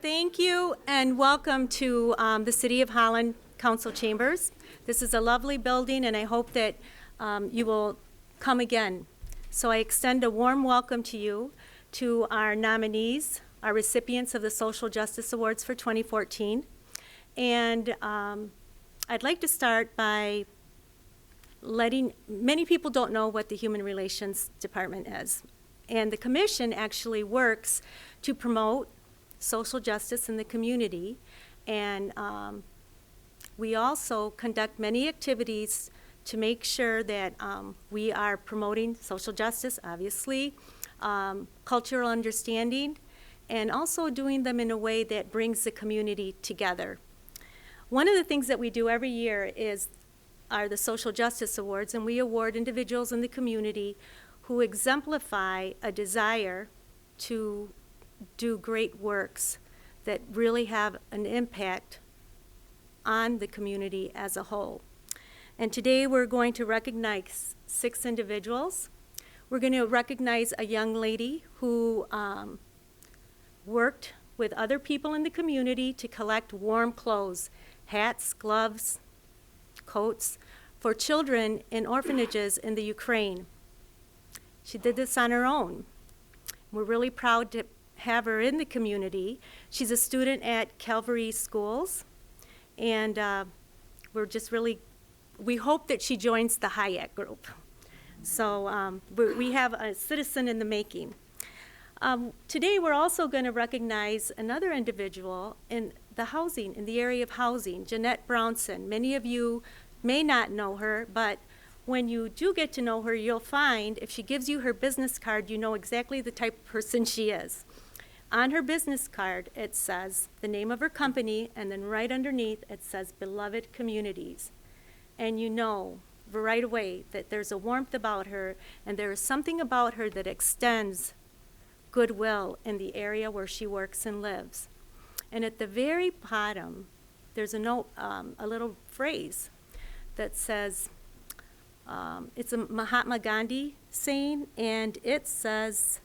Thank you and welcome to the City of Holland Council Chambers. This is a lovely building and I hope that you will come again. So I extend a warm welcome to you, to our nominees, our recipients of the Social Justice Awards for 2014. And I'd like to start by many people don't know what the Human Relations Department is. And the commission actually works to promote social justice in the community, and we also conduct many activities to make sure that we are promoting social justice, obviously, cultural understanding, and also doing them in a way that brings the community together. One of the things that we do every year are the Social Justice Awards, and we award individuals in the community who exemplify a desire to do great works that really have an impact on the community as a whole. And today we're going to recognize 6 individuals. We're going to recognize a young lady who worked with other people in the community to collect warm clothes, hats, gloves, coats, for children in orphanages in the Ukraine. She did this on her own. We're really proud to have her in the community. She's a student at Calvary Schools, and we hope that she joins the Hayek group. So we have a citizen in the making. Today we're also going to recognize another individual in the area of housing, Jeannette Brownson. Many of you may not know her, but when you do get to know her, you'll find if she gives you her business card, you know exactly the type of person she is. On her business card, it says the name of her company, and then right underneath it says Beloved Communities. And you know right away that there's a warmth about her, and there is something about her that extends goodwill in the area where she works and lives. And at the very bottom, there's a note, a little phrase that says, it's a Mahatma Gandhi saying, and it says,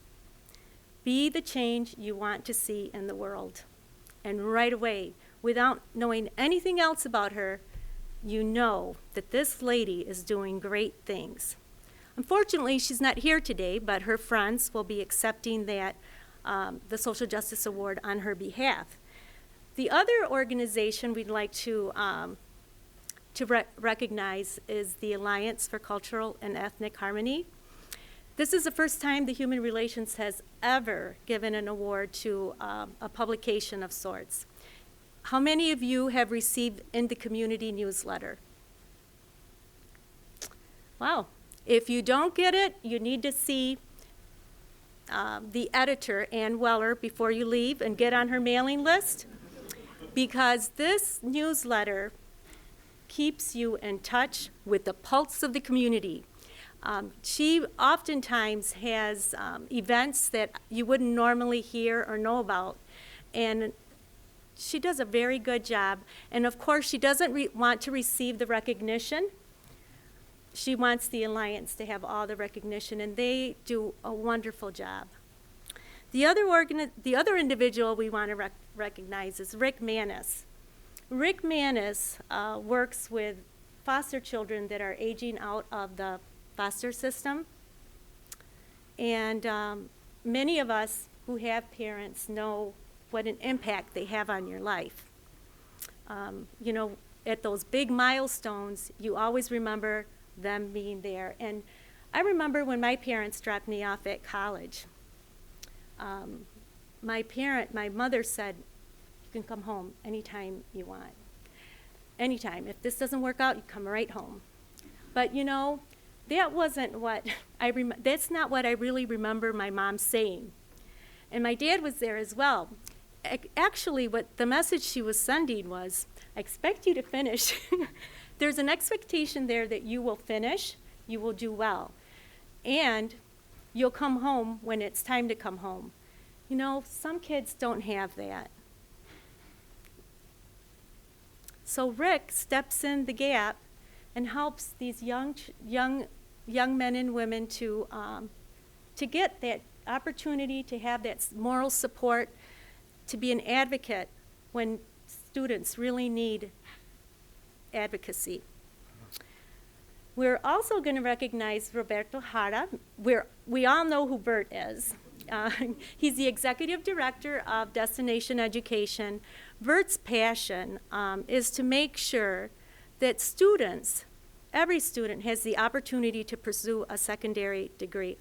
"Be the change you want to see in the world." And right away, without knowing anything else about her, you know that this lady is doing great things. Unfortunately, she's not here today, but her friends will be accepting the Social Justice Award on her behalf. The other organization we'd like to recognize is the Alliance for Cultural and Ethnic Harmony. This is the first time the Human Relations has ever given an award to a publication of sorts. How many of you have received in the community newsletter? Wow. If you don't get it, you need to see the editor, Ann Weller, before you leave and get on her mailing list, because this newsletter keeps you in touch with the pulse of the community. She oftentimes has events that you wouldn't normally hear or know about, and she does a very good job. And of course, she doesn't want to receive the recognition. She wants the Alliance to have all the recognition, and they do a wonderful job. The other individual we want to recognize is Rick Manis. Rick Manis works with foster children that are aging out of the foster system. And many of us who have parents know what an impact they have on your life. You know, at those big milestones, you always remember them being there. And I remember when my parents dropped me off at college. My mother said, "You can come home anytime you want. Anytime. If this doesn't work out, you come right home." But you know, that wasn't what that's not what I really remember my mom saying. And my dad was there as well. Actually, what the message she was sending was, "I expect you to finish." There's an expectation there that you will finish, you will do well, and you'll come home when it's time to come home. You know, some kids don't have that. So Rick steps in the gap and helps these young men and women to get that opportunity to have that moral support to be an advocate when students really need advocacy. We're also going to recognize Roberto Jara. We all know who Bert is. He's the executive director of Destination Education. Bert's passion is to make sure that students, every student, has the opportunity to pursue a secondary degree,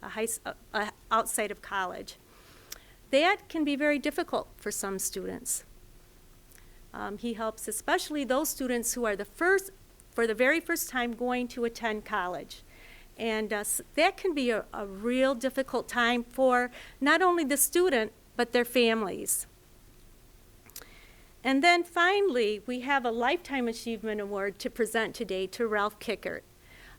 outside of college. That can be very difficult for some students. He helps especially those students who are for the very first time going to attend college. And that can be a real difficult time for not only the student, but their families. And then finally, we have a Lifetime Achievement Award to present today to Ralph Kickert.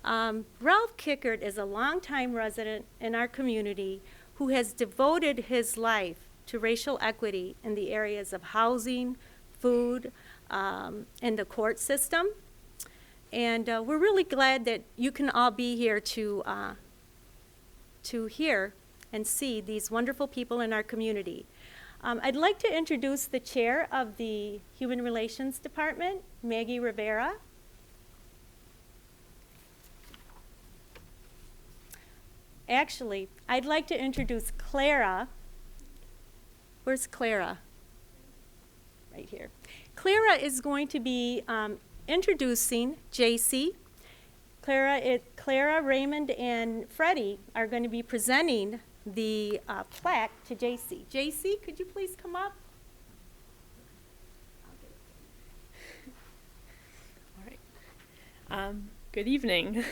Ralph Kickert is a longtime resident in our community who has devoted his life to racial equity in the areas of housing, food, and the court system. And we're really glad that you can all be here to hear and see these wonderful people in our community. I'd like to introduce the chair of the Human Relations Department, Maggie Rivera. Actually, I'd like to introduce Clara. Where's Clara? Right here. Clara is going to be introducing JC. Clara, Raymond, and Freddie are going to be presenting the plaque to JC. JC, could you please come up? All right. Good evening.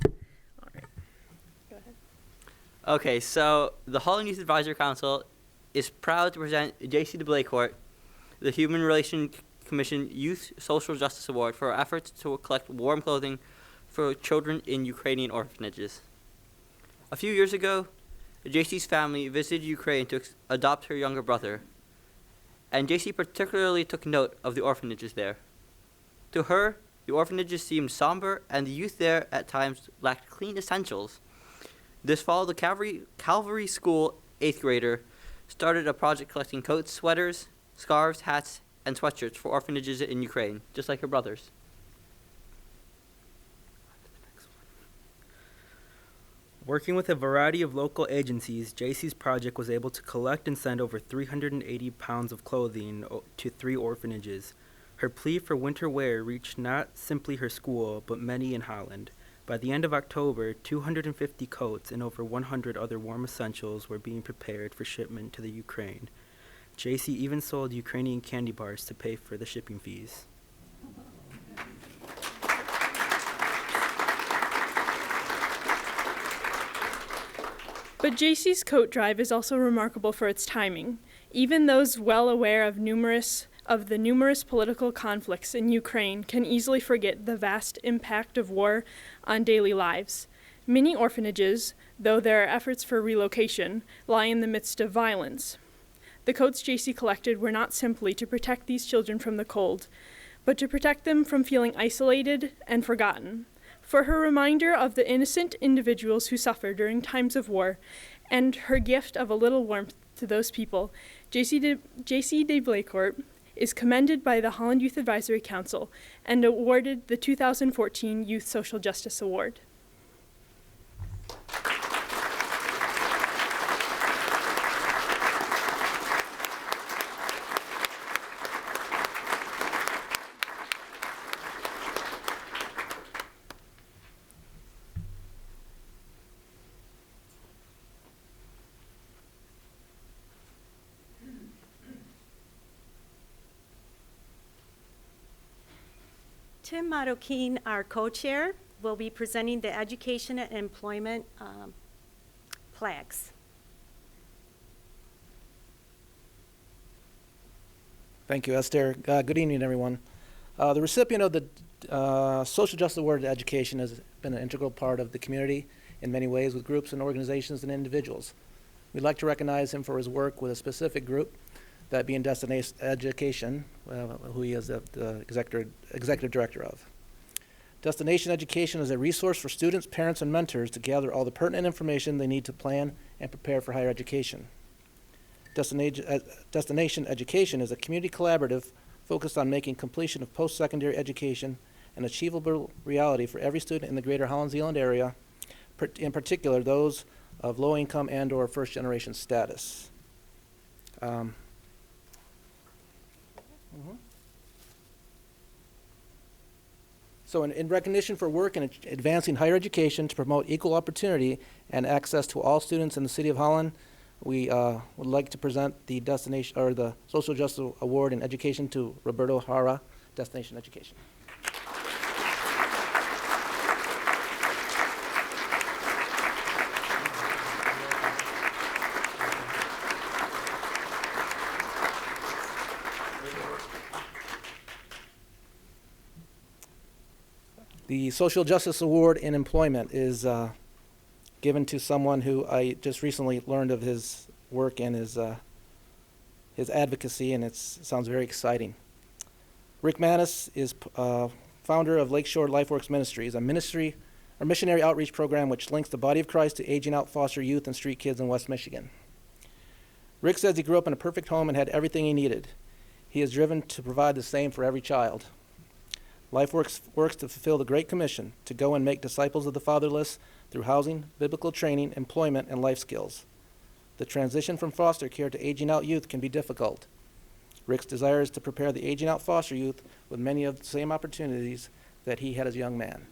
All right. Go ahead. Okay, so the Holland Youth Advisory Council is proud to present JC DeBlakecourt, the Human Relations Commission Youth Social Justice Award for our efforts to collect warm clothing for children in Ukrainian orphanages. A few years ago, JC's family visited Ukraine to adopt her younger brother, and JC particularly took note of the orphanages there. To her, the orphanages seemed somber, and the youth there at times lacked clean essentials. This fall, the Calvary School 8th grader started a project collecting coats, sweaters, scarves, hats, and sweatshirts for orphanages in Ukraine, just like her brothers. Working with a variety of local agencies, JC's project was able to collect and send over 380 pounds of clothing to 3 orphanages. Her plea for winter wear reached not simply her school, but many in Holland. By the end of October, 250 coats and over 100 other warm essentials were being prepared for shipment to the Ukraine. JC even sold Ukrainian candy bars to pay for the shipping fees. But JC's coat drive is also remarkable for its timing. Even those well aware of the numerous political conflicts in Ukraine can easily forget the vast impact of war on daily lives. Many orphanages, though there are efforts for relocation, lie in the midst of violence. The coats JC collected were not simply to protect these children from the cold, but to protect them from feeling isolated and forgotten. For her reminder of the innocent individuals who suffer during times of war, and her gift of a little warmth to those people, JC DeBlakecourt is commended by the Holland Youth Advisory Council and awarded the 2014 Youth Social Justice Award. Tim Marroquin, our co-chair, will be presenting the education and employment plaques. Thank you, Esther. Good evening, everyone. The recipient of the Social Justice Award to Education has been an integral part of the community in many ways with groups and organizations and individuals. We'd like to recognize him for his work with a specific group, that being Destination Education, who he is the executive director of. Destination Education is a resource for students, parents, and mentors to gather all the pertinent information they need to plan and prepare for higher education. Destination Education is a community collaborative focused on making completion of post-secondary education an achievable reality for every student in the greater Holland-Zeeland area, in particular those of low-income and/or first-generation status. So in recognition for work in advancing higher education to promote equal opportunity and access to all students in the City of Holland, we would like to present the the Social Justice Award in Education to Roberto, Jara, Destination Education. The Social Justice Award in Employment is given to someone who I just recently learned of his work and his advocacy, and it sounds very exciting. Rick Manis is founder of Lakeshore Lifeworks Ministries, a missionary outreach program which links the body of Christ to aging out foster youth and street kids in West Michigan. Rick says he grew up in a perfect home and had everything he needed. He is driven to provide the same for every child. Lifeworks works to fulfill the Great Commission to go and make disciples of the fatherless through housing, biblical training, employment, and life skills. The transition from foster care to aging out youth can be difficult. Rick's desire is to prepare the aging out foster youth with many of the same opportunities that he had as a young man.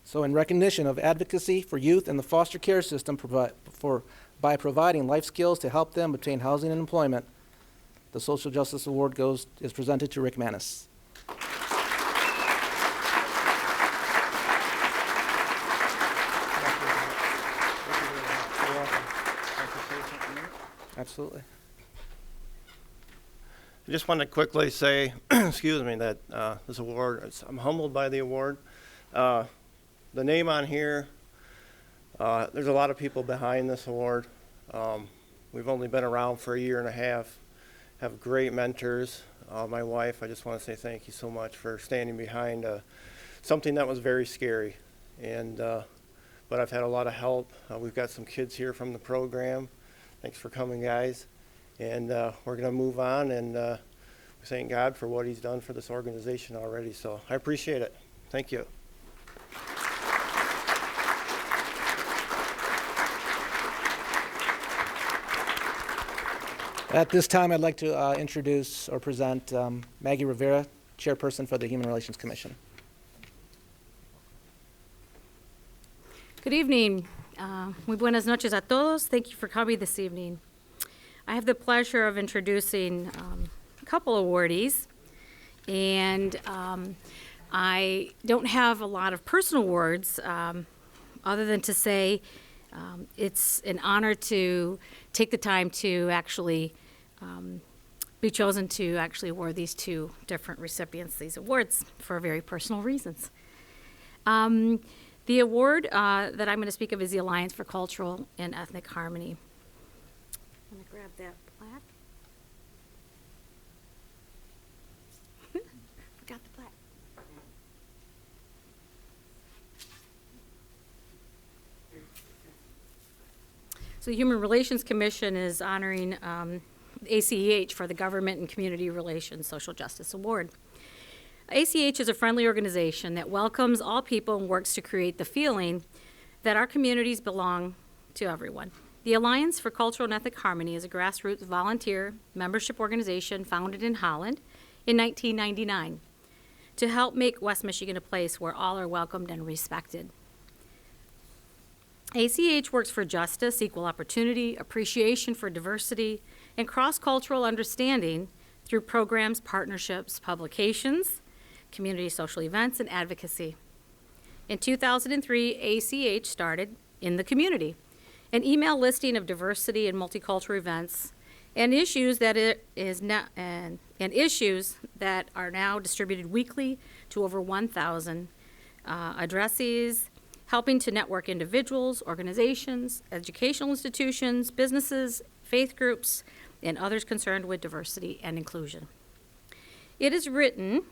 So in recognition of advocacy for youth and the foster care system by providing life skills to help them obtain housing and employment, the Social Justice Award is presented to Rick Manis. Absolutely. I just want to quickly say, excuse me, that this award, I'm humbled by the award. The name on here, there's a lot of people behind this award. We've only been around for a year and a half, have great mentors. My wife, I just want to say thank you so much for standing behind something that was very scary. But I've had a lot of help. We've got some kids here from the program. Thanks for coming, guys. And we're going to move on, and we thank God for what he's done for this organization already. So I appreciate it. Thank you. At this time, I'd like to introduce or present Maggie Rivera, Chairperson for the Human Relations Commission. Good evening. Muy buenas noches a todos. Thank you for coming this evening. I have the pleasure of introducing a couple awardees, and I don't have a lot of personal words other than to say it's an honor to take the time to actually be chosen to actually award these two different recipients these awards for very personal reasons. The award that I'm going to speak of is the Alliance for Cultural and Ethnic Harmony. I'm going to grab that plaque. Forgot the plaque. So the Human Relations Commission is honoring ACEH for the Government and Community Relations Social Justice Award. ACEH is a friendly organization that welcomes all people and works to create the feeling that our communities belong to everyone. The Alliance for Cultural and Ethnic Harmony is a grassroots volunteer membership organization founded in Holland in 1999 to help make West Michigan a place where all are welcomed and respected. ACH works for justice, equal opportunity, appreciation for diversity, and cross-cultural understanding through programs, partnerships, publications, community social events, and advocacy. In 2003, ACH started In the Community, an email listing of diversity and multicultural events and issues that issues that are now distributed weekly to over 1,000 addressees, helping to network individuals, organizations, educational institutions, businesses, faith groups, and others concerned with diversity and inclusion. It is written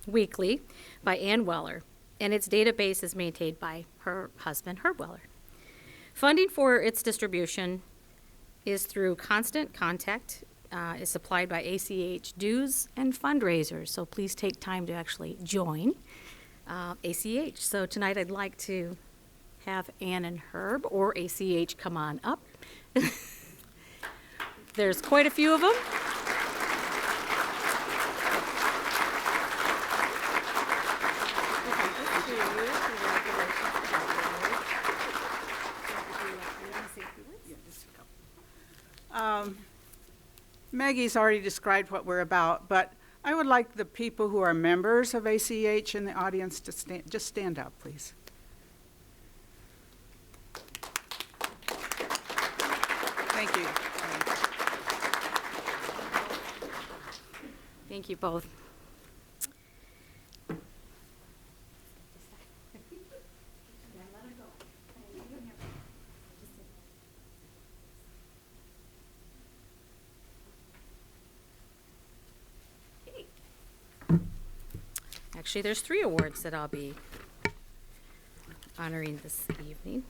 weekly by Ann Weller, and its database is maintained by her husband, Herb Weller. Funding for its distribution is through constant contact, is supplied by ACH dues and fundraisers, so please take time to actually join ACH. So tonight I'd like to have Ann and Herb, or ACH, come on up. There's quite a few of them. Maggie's already described what we're about, but I would like the people who are members of ACH in the audience to just stand up, please. Thank you. Thank you both. Actually, there's 3 awards that I'll be honoring this evening.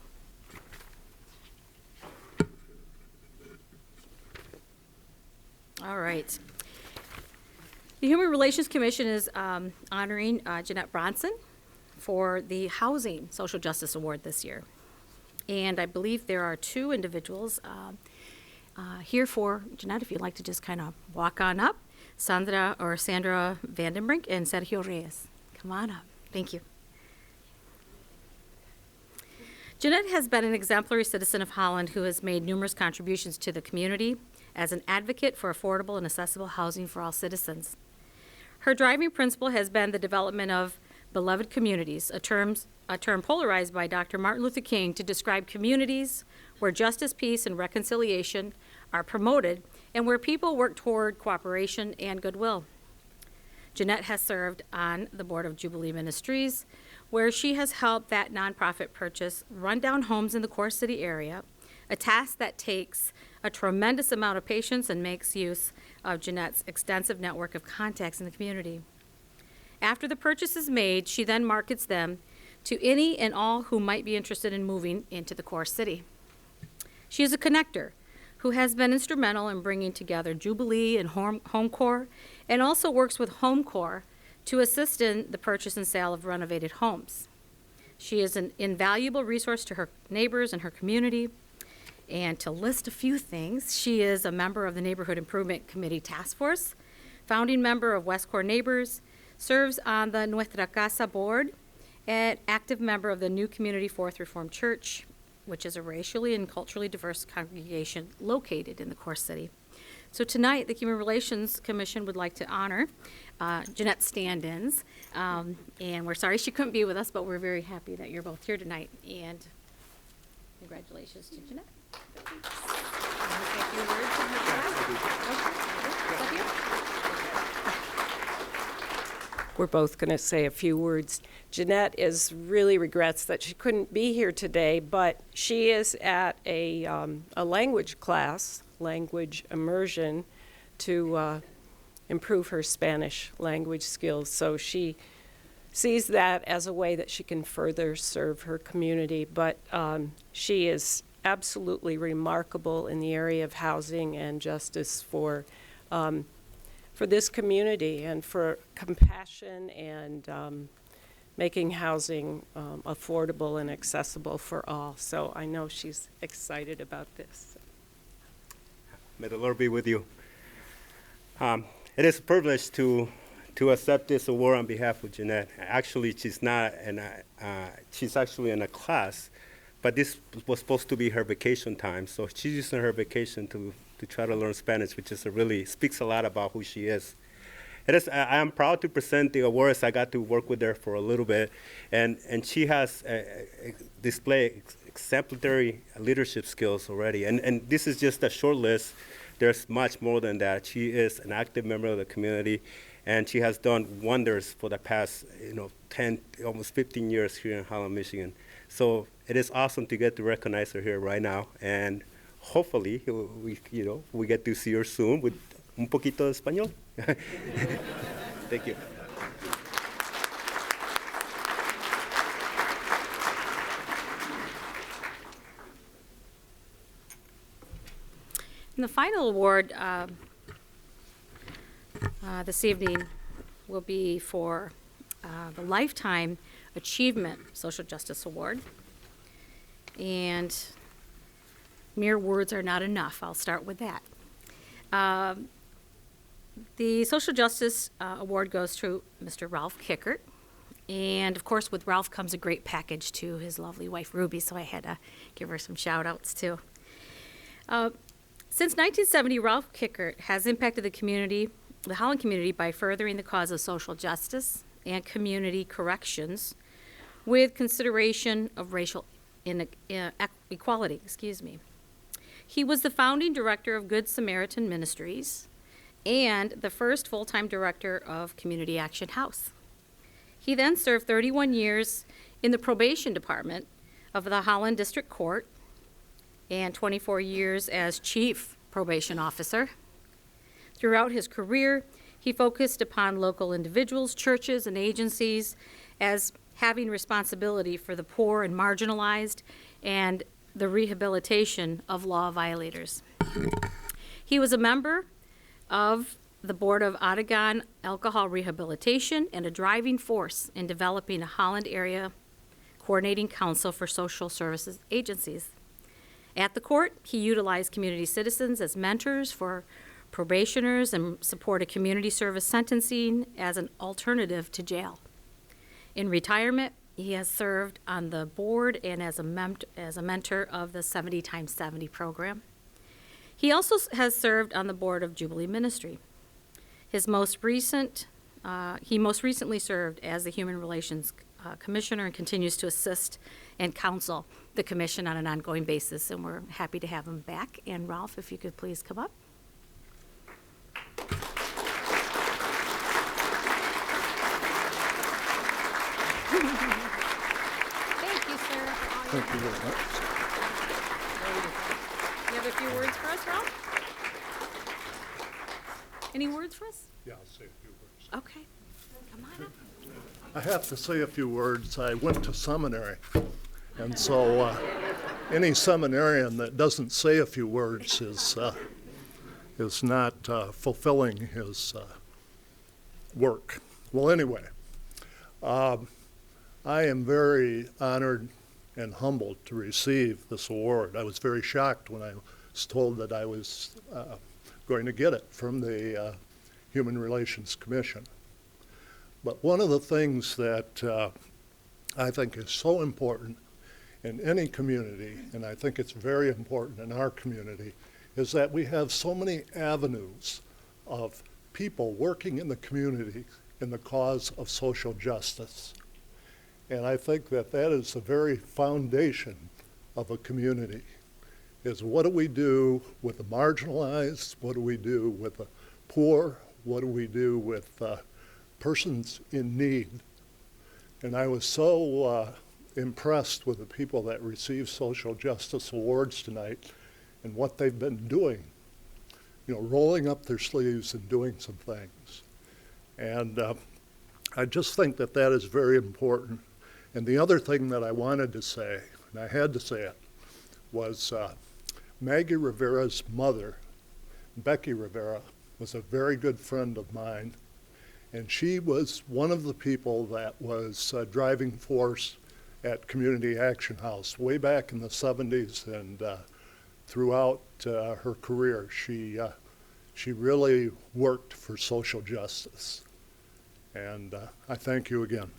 All right. The Human Relations Commission is honoring Jeannette Brownson for the Housing Social Justice Award this year. And I believe there are 2 individuals here for Jeannette, if you'd like to just kind of walk on up. Sandra Vandenbrink and Sergio Reyes. Come on up. Thank you. Jeannette has been an exemplary citizen of Holland who has made numerous contributions to the community as an advocate for affordable and accessible housing for all citizens. Her driving principle has been the development of beloved communities, a term polarized by Dr. Martin Luther King to describe communities where justice, peace, and reconciliation are promoted and where people work toward cooperation and goodwill. Jeannette has served on the board of Jubilee Ministries, where she has helped that nonprofit purchase rundown homes in the Core City area, a task that takes a tremendous amount of patience and makes use of Jeannette's extensive network of contacts in the community. After the purchase is made, she then markets them to any and all who might be interested in moving into the Core City. She is a connector who has been instrumental in bringing together Jubilee and HomeCore, and also works with HomeCore to assist in the purchase and sale of renovated homes. She is an invaluable resource to her neighbors and her community. And to list a few things, she is a member of the Neighborhood Improvement Committee Task Force, founding member of West Core Neighbors, serves on the Nuestra Casa board, and active member of the New Community Fourth Reformed Church, which is a racially and culturally diverse congregation located in the Core City. So tonight, the Human Relations Commission would like to honor Jeannette's stand-ins. And we're sorry she couldn't be with us, but we're very happy that you're both here tonight. And congratulations to Jeannette. We're both going to say a few words. Jeannette really regrets that she couldn't be here today, but she is at a language class, language immersion, to improve her Spanish language skills. So she sees that as a way that she can further serve her community. But she is absolutely remarkable in the area of housing and justice for this community, and for compassion and making housing affordable and accessible for all. So I know she's excited about this. May the Lord be with you. It is a privilege to accept this award on behalf of Jeannette. Actually, she's not, she's actually in a class, but this was supposed to be her vacation time. So she's using her vacation to try to learn Spanish, which is really speaks a lot about who she is. I am proud to present the awards. I got to work with her for a little bit, and she has displayed exemplary leadership skills already. And this is just a short list. There's much more than that. She is an active member of the community, and she has done wonders for the past 10, almost 15 years here in Holland, Michigan. So it is awesome to get to recognize her here right now, and hopefully we get to see her soon with un poquito de español. Thank you. And the final award this evening will be for the Lifetime Achievement Social Justice Award. And mere words are not enough. I'll start with that. The Social Justice Award goes to Mr. Ralph Kickert. And of course, with Ralph comes a great package to his lovely wife, Ruby, so I had to give her some shout outs too. Since 1970, Ralph Kickert has impacted the community, the Holland community, by furthering the cause of social justice and community corrections with consideration of racial equality. He was the founding director of Good Samaritan Ministries and the first full-time director of Community Action House. He then served 31 years in the probation department of the Holland District Court and 24 years as chief probation officer. Throughout his career, he focused upon local individuals, churches, and agencies as having responsibility for the poor and marginalized and the rehabilitation of law violators. He was a member of the Board of Oregon Alcohol Rehabilitation and a driving force in developing a Holland Area Coordinating Council for Social Services Agencies. At the court, he utilized community citizens as mentors for probationers and supported community service sentencing as an alternative to jail. In retirement, he has served on the board and as a mentor of the 70x70 program. He also has served on the board of Jubilee Ministry. He most recently served as the Human Relations Commissioner and continues to assist and counsel the commission on an ongoing basis, and we're happy to have him back. And Ralph, if you could please come up. Thank you, sir. Thank you very much. You have a few words for us, Ralph? Any words for us? Yeah, I'll say a few words. Okay. Come on up. I have to say a few words. I went to seminary, and so any seminarian that doesn't say a few words is not fulfilling his work. Well, anyway, I am very honored and humbled to receive this award. I was very shocked when I was told that I was going to get it from the Human Relations Commission. But one of the things that I think is so important in any community, and I think it's very important in our community, is that we have so many avenues of people working in the community in the cause of social justice. And I think that that is the very foundation of a community, is what do we do with the marginalized, what do we do with the poor, what do we do with persons in need. And I was so impressed with the people that received social justice awards tonight and what they've been doing, you know, rolling up their sleeves and doing some things. And I just think that that is very important. And the other thing that I wanted to say, and I had to say it, was Maggie Rivera's mother, Becky Rivera, was a very good friend of mine. And she was one of the people that was a driving force at Community Action House way back in the 70s, and throughout her career, she really worked for social justice. And I thank you again.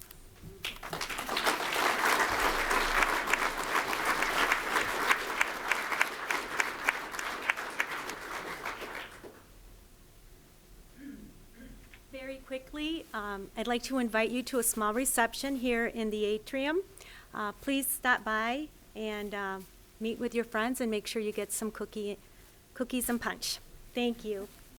Quickly, I'd like to invite you to a small reception here in the atrium. Please stop by and meet with your friends and make sure you get some cookies and punch. Thank you.